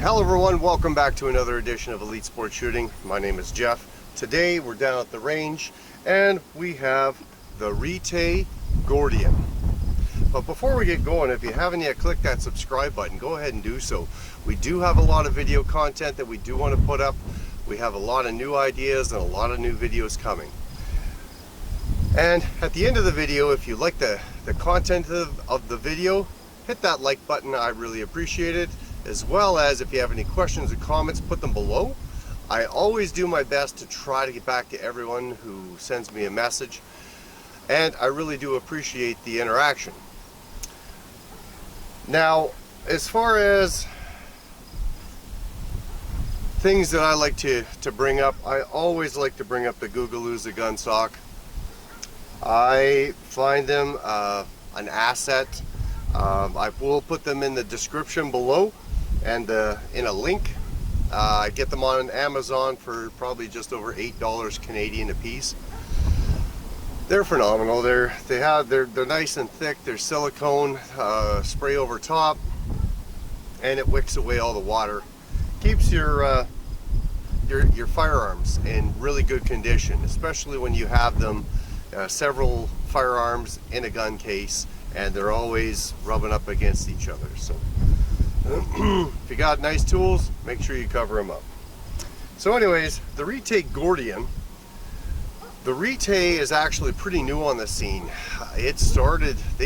Hello everyone, welcome back to another edition of Elite Sport Shooting. My name is Jeff. Today we're down at the range and we have the Retay Gordion. But before we get going, if you haven't yet clicked that subscribe button, go ahead and do so. We do have a lot of video content that we do want to put up. We have a lot of new ideas and a lot of new videos coming. And at the end of the video, if you like the content of the video, hit that like button. I really appreciate it. As well as if you have any questions or comments, put them below. I always do my best to try to get back to everyone who sends me a message, and I really do appreciate the interaction. Now, as far as things that I like to bring up, I always like to bring up the GUGULUZA gun stock. I find them an asset. I will put them in the description below and in a link. I get them on Amazon for probably just over $8 Canadian a piece. They're phenomenal. They're nice and thick. They're silicone, spray over top, and it wicks away all the water. Keeps your firearms in really good condition, especially when you have them several firearms in a gun case and they're always rubbing up against each other. So if you got nice tools, make sure you cover them up. So anyways, the Retay Gordion. The Retay is actually pretty new on the scene. They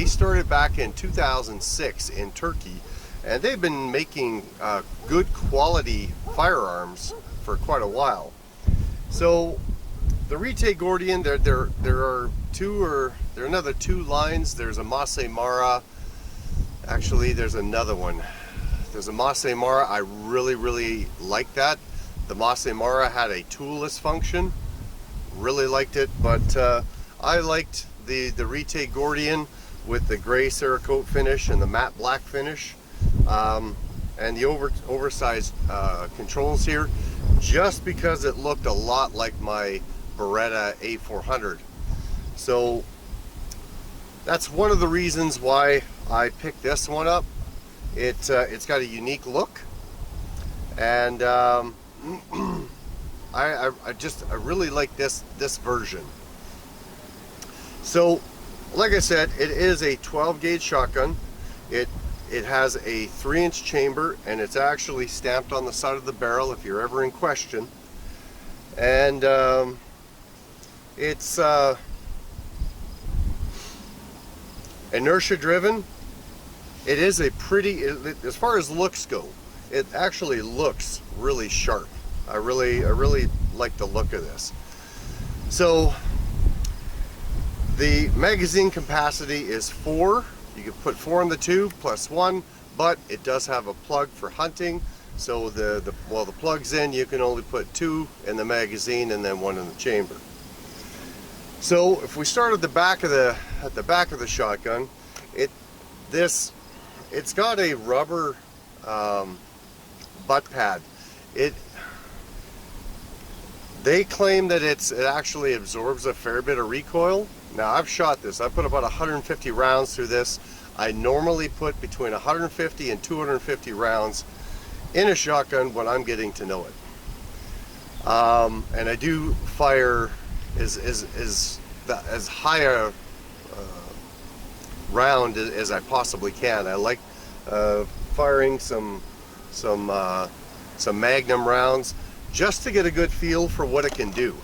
started back in 2006 in Turkey, and they've been making good quality firearms for quite a while. So the Retay Gordion, there are another two lines. There's a Masai Mara. Actually, there's another one. There's a Masai Mara. I really like that. The Masai Mara had a toolless function. Really liked it, but I liked the Retay Gordion with the gray Cerakote finish and the matte black finish, and the oversized controls here, just because it looked a lot like my Beretta A400. So that's one of the reasons why I picked this one up. It's got a unique look, and I really like this version. So like I said, it is a 12 gauge shotgun. It has a 3-inch chamber, and it's actually stamped on the side of the barrel if you're ever in question. And it's inertia driven. It is a pretty, as far as looks go, it actually looks really sharp. I really like the look of this. So the magazine capacity is 4. You can put 4 in the tube plus 1, but it does have a plug for hunting. So while the plug's in, you can only put 2 in the magazine and then 1 in the chamber. So if we start at the back of the shotgun, it's got a rubber butt pad. They claim that it actually absorbs a fair bit of recoil. Now, I've shot this. I put about 150 rounds through this. I normally put between 150 and 250 rounds in a shotgun when I'm getting to know it. And I do fire as high a round as I possibly can. I like firing some Magnum rounds just to get a good feel for what it can do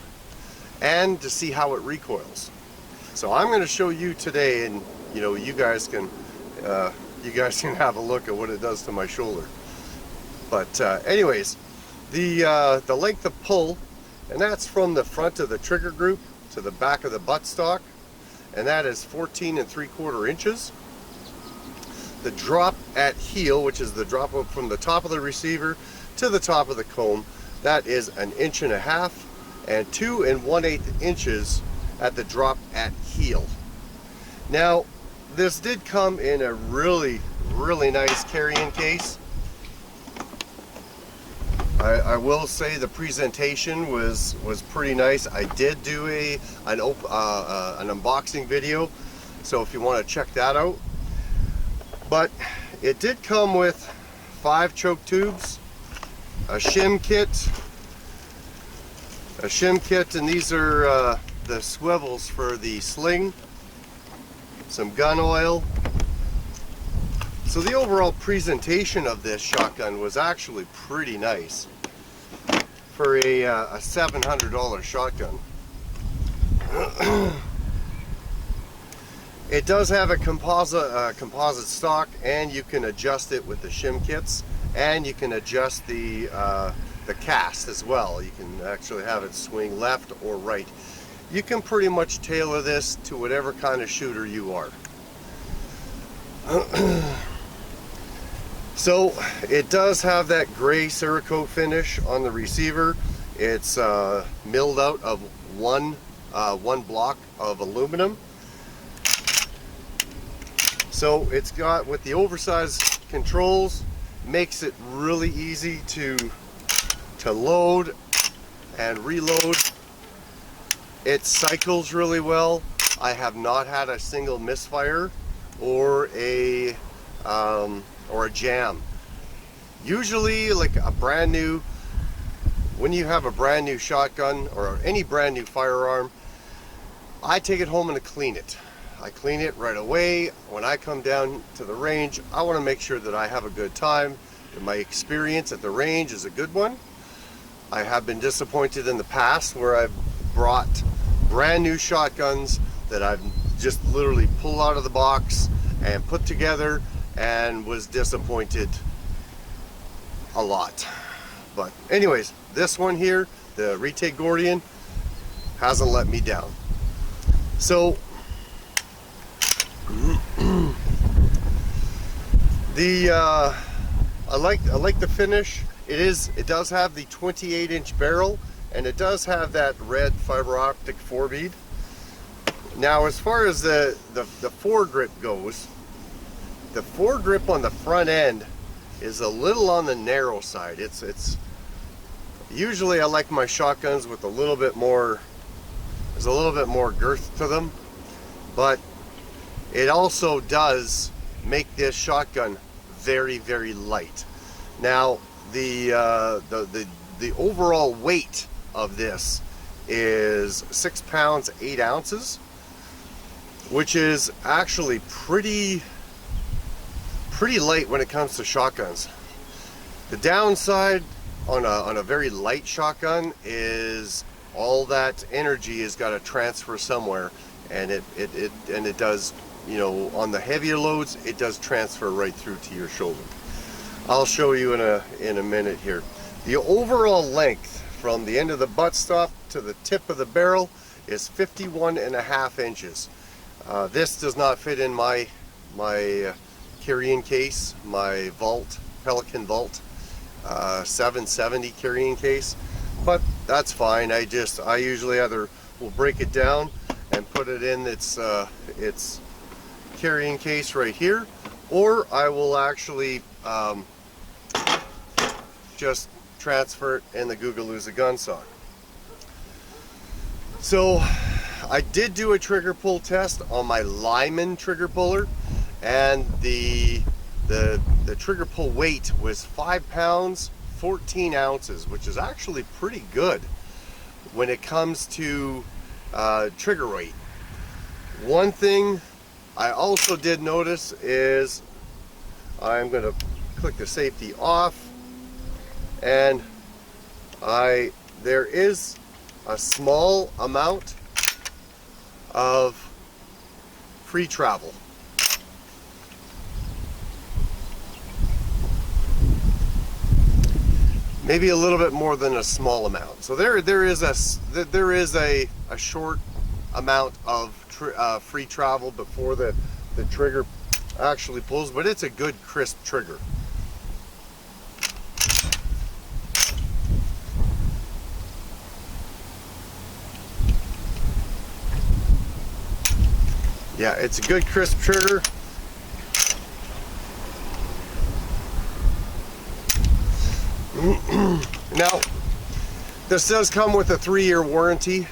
and to see how it recoils. So I'm going to show you today, and you guys can have a look at what it does to my shoulder. But anyways, the length of pull, and that's from the front of the trigger group to the back of the buttstock, and that is 14 3/4 inches. The drop at heel, which is the drop up from the top of the receiver to the top of the comb, that is 1.5 inches, and 2 1/8 inches at the drop at heel. Now, this did come in a really nice carrying case. I will say the presentation was pretty nice. I did do an unboxing video, so if you want to check that out. But it did come with 5 choke tubes, a shim kit, and these are the swivels for the sling, some gun oil. So the overall presentation of this shotgun was actually pretty nice for a $700 shotgun. It does have a composite stock, and you can adjust it with the shim kits, and you can adjust the cast as well. You can actually have it swing left or right. You can pretty much tailor this to whatever kind of shooter you are. So it does have that gray Cerakote finish on the receiver. It's milled out of one block of aluminum. So it's got, with the oversized controls, makes it really easy to load and reload. It cycles really well. I have not had a single misfire or a jam. Usually, like a brand new, when you have a brand new shotgun or any brand new firearm, I take it home and I clean it. I clean it right away. When I come down to the range, I want to make sure that I have a good time, and my experience at the range is a good one. I have been disappointed in the past where I've brought brand new shotguns that I've just literally pulled out of the box and put together, and was disappointed a lot. But anyways, this one here, the Retay Gordion, hasn't let me down. So I like the finish. It does have the 28-inch barrel, and it does have that red fiber optic forebead. Now, as far as the foregrip goes, the foregrip on the front end is a little on the narrow side. It's usually, I like my shotguns with a little bit more, there's a little bit more girth to them, but it also does make this shotgun very, very light. Now, the overall weight of this is 6 pounds 8 ounces, which is actually pretty light when it comes to shotguns. The downside on a very light shotgun is all that energy has got to transfer somewhere, and it does, you know, on the heavier loads, it does transfer right through to your shoulder. I'll show you in a minute here. The overall length from the end of the buttstock to the tip of the barrel is 51.5 inches. This does not fit in my carrying case, my Vault, Pelican Vault 770 carrying case, but that's fine. I usually either will break it down and put it in its carrying case right here, or I will actually just transfer it in the GUGULUZA gun sock. So I did do a trigger pull test on my Lyman trigger puller, and the trigger pull weight was 5 pounds 14 ounces, which is actually pretty good when it comes to trigger weight. One thing I also did notice is, I'm going to click the safety off, and there is a small amount of free travel. Maybe a little bit more than a small amount. So there is a short amount of free travel before the trigger actually pulls, but it's a good crisp trigger. Yeah, it's a good crisp trigger. Now, this does come with a 3-year warranty.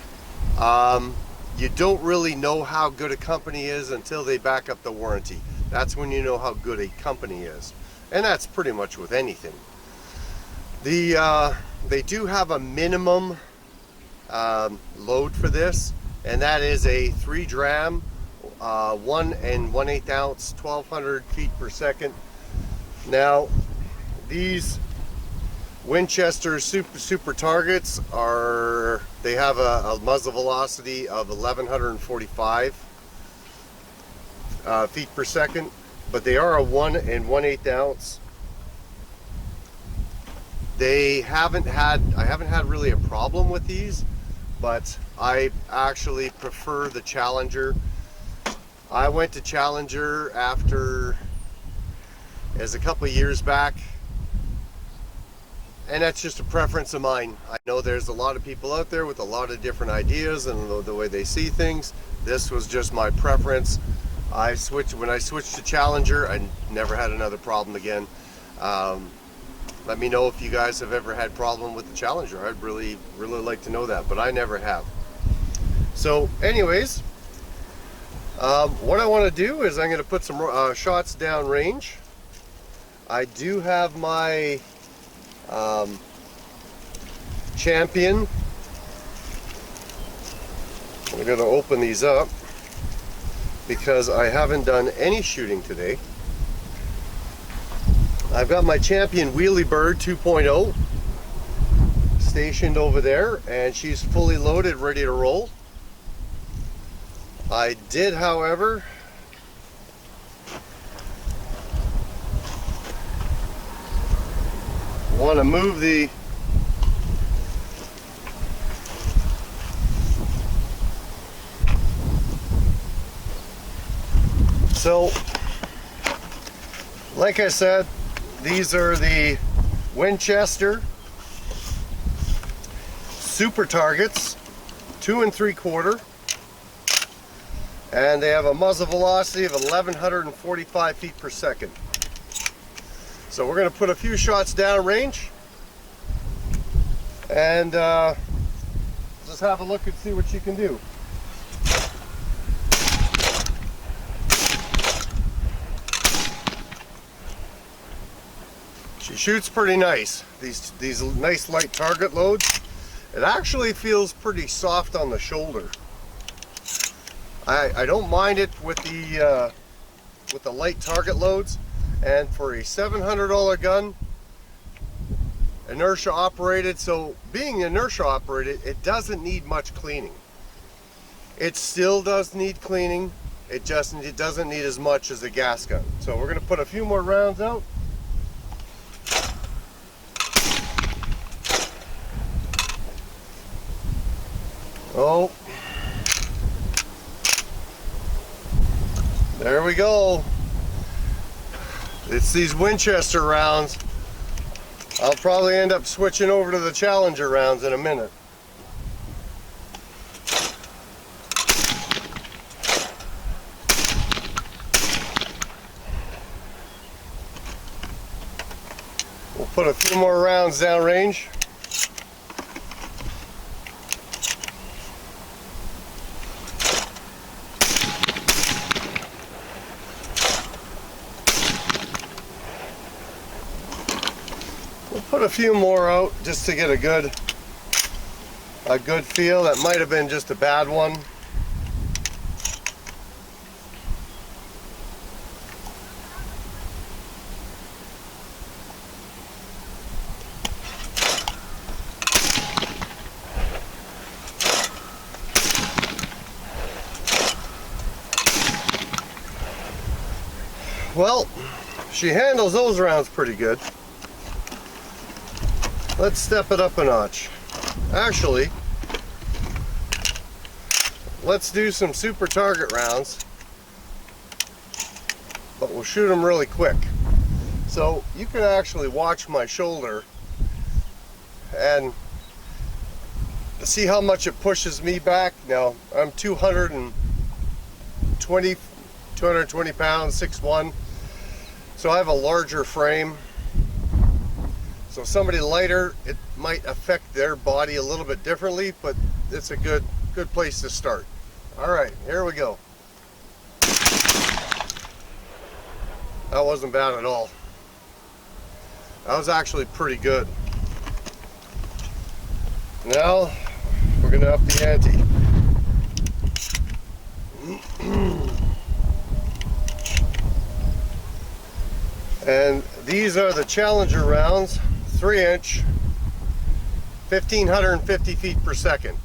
You don't really know how good a company is until they back up the warranty. That's when you know how good a company is. And that's pretty much with anything. They do have a minimum load for this, and that is a 3 dram, 1 1/8 ounce, 1200 feet per second. Now, these Winchester super targets they have a muzzle velocity of 1145 feet per second, but they are a 1 1/8 ounce. I haven't had really a problem with these, but I actually prefer the Challenger. I went to Challenger as a couple of years back, and that's just a preference of mine. I know there's a lot of people out there with a lot of different ideas and the way they see things. This was just my preference. When I switched to Challenger, I never had another problem again. Let me know if you guys have ever had problem with the Challenger. I'd really like to know that, but I never have. So anyways, what I want to do is I'm going to put some shots down range. I do have my Champion. I'm going to open these up because I haven't done any shooting today. I've got my Champion Wheelie Bird 2.0 stationed over there, and she's fully loaded, ready to roll. I did, however, want to move the like I said, these are the Winchester super targets, 2 3/4, and they have a muzzle velocity of 1145 feet per second. So we're going to put a few shots down range and just have a look and see what she can do. She shoots pretty nice. These nice light target loads. It actually feels pretty soft on the shoulder. I don't mind it with the light target loads, and for a $700 gun, inertia operated. So being inertia operated, it doesn't need much cleaning. It still does need cleaning. It doesn't need as much as a gas gun. So we're going to put a few more rounds out. Oh, there we go. It's these Winchester rounds. I'll probably end up switching over to the Challenger rounds in a minute. We'll put a few more rounds down range. Put a few more out just to get a good feel. That might have been just a bad one. Well, she handles those rounds pretty good. Let's step it up a notch. Actually, let's do some super target rounds, but we'll shoot them really quick. So you can actually watch my shoulder and see how much it pushes me back. Now, I'm 220 pounds, 6'1", so I have a larger frame. So somebody lighter, it might affect their body a little bit differently, but it's a good place to start. All right, here we go. That wasn't bad at all. That was actually pretty good. Now we're going to up the ante. And these are the Challenger rounds, 3-inch, 1,550 feet per second.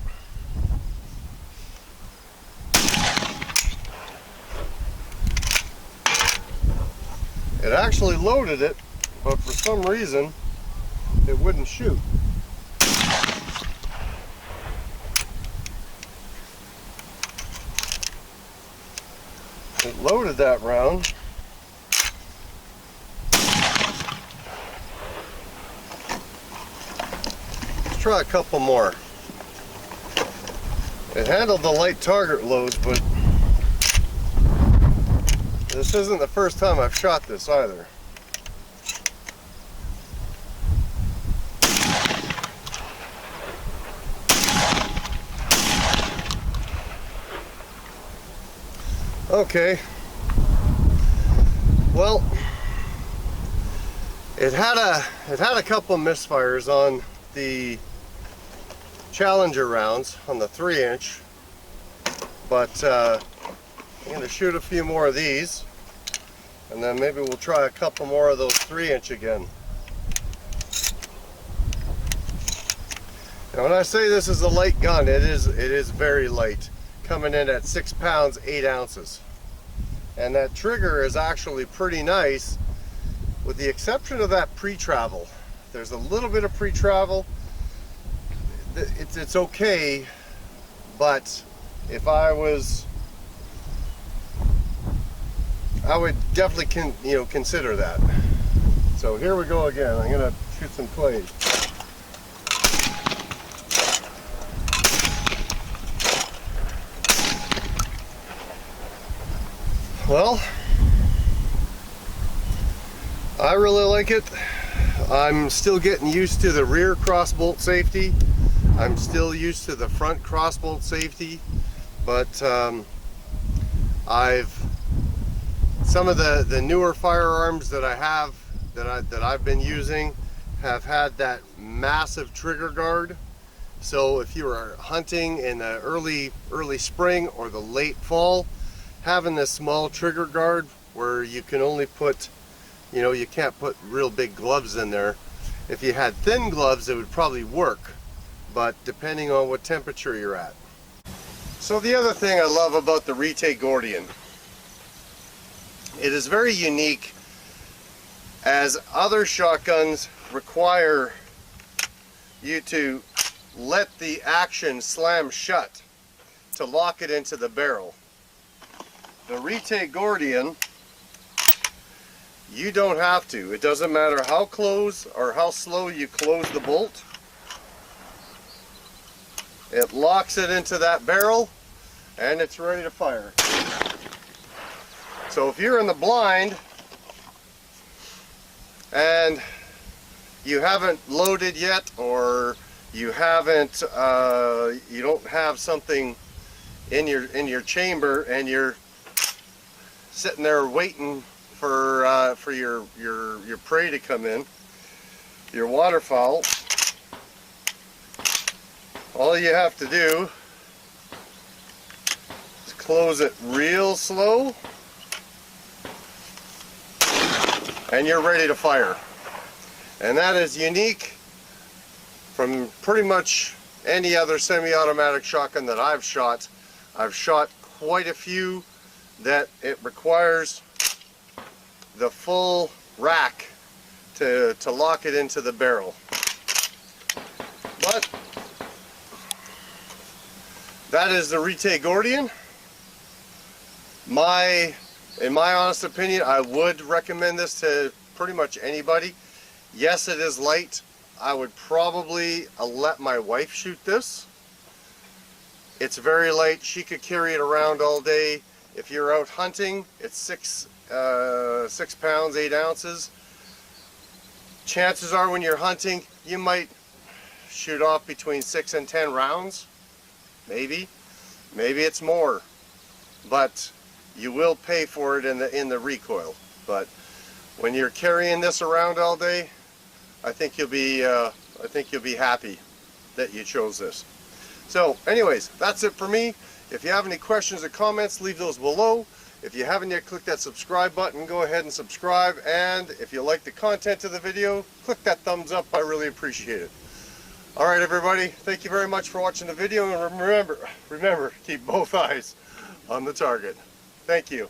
It actually loaded it, but for some reason it wouldn't shoot. It loaded that round. Let's try a couple more. It handled the light target loads, but this isn't the first time I've shot this either. Okay, well, it had a couple of misfires on the Challenger rounds on the 3-inch, but I'm going to shoot a few more of these, and then maybe we'll try a couple more of those 3-inch again. Now, when I say this is a light gun, it is very light, coming in at 6 pounds 8 ounces, and that trigger is actually pretty nice, with the exception of that pre-travel. There's a little bit of pre-travel. It's okay, but if I would definitely consider that. So here we go again. I'm gonna shoot some clays. Well, I really like it. I'm still getting used to the rear crossbolt safety. I'm still used to the front crossbolt safety, but some of the newer firearms that I have, that I've been using, have had that massive trigger guard. So if you are hunting in the early spring or the late fall, having this small trigger guard where you can only put, you can't put real big gloves in there. If you had thin gloves, it would probably work, but depending on what temperature you're at. So the other thing I love about the Retay Gordion, it is very unique, as other shotguns require you to let the action slam shut to lock it into the barrel. The Retay Gordion, you don't have to. It doesn't matter how close or how slow you close the bolt. It locks it into that barrel and it's ready to fire. So if you're in the blind and you haven't loaded yet, or you haven't, you don't have something in your chamber and you're sitting there waiting for your prey to come in, your waterfowl, all you have to do is close it real slow and you're ready to fire. And that is unique from pretty much any other semi-automatic shotgun that I've shot. I've shot quite a few that it requires the full rack to lock it into the barrel. But that is the Retay Gordion. In my honest opinion, I would recommend this to pretty much anybody. Yes, it is light. I would probably let my wife shoot this. It's very light. She could carry it around all day. If you're out hunting, it's 6 pounds 8 ounces. Chances are when you're hunting, you might shoot off between 6 and 10 rounds. Maybe it's more, but you will pay for it in the recoil. But when you're carrying this around all day, I think you'll be happy. that you chose this. So anyways, that's it for me. If you have any questions or comments, leave those below. If you haven't yet clicked that subscribe button, go ahead and subscribe. And if you like the content of the video, click that thumbs up. I really appreciate it. All right, everybody, thank you very much for watching the video. And remember, keep both eyes on the target. Thank you.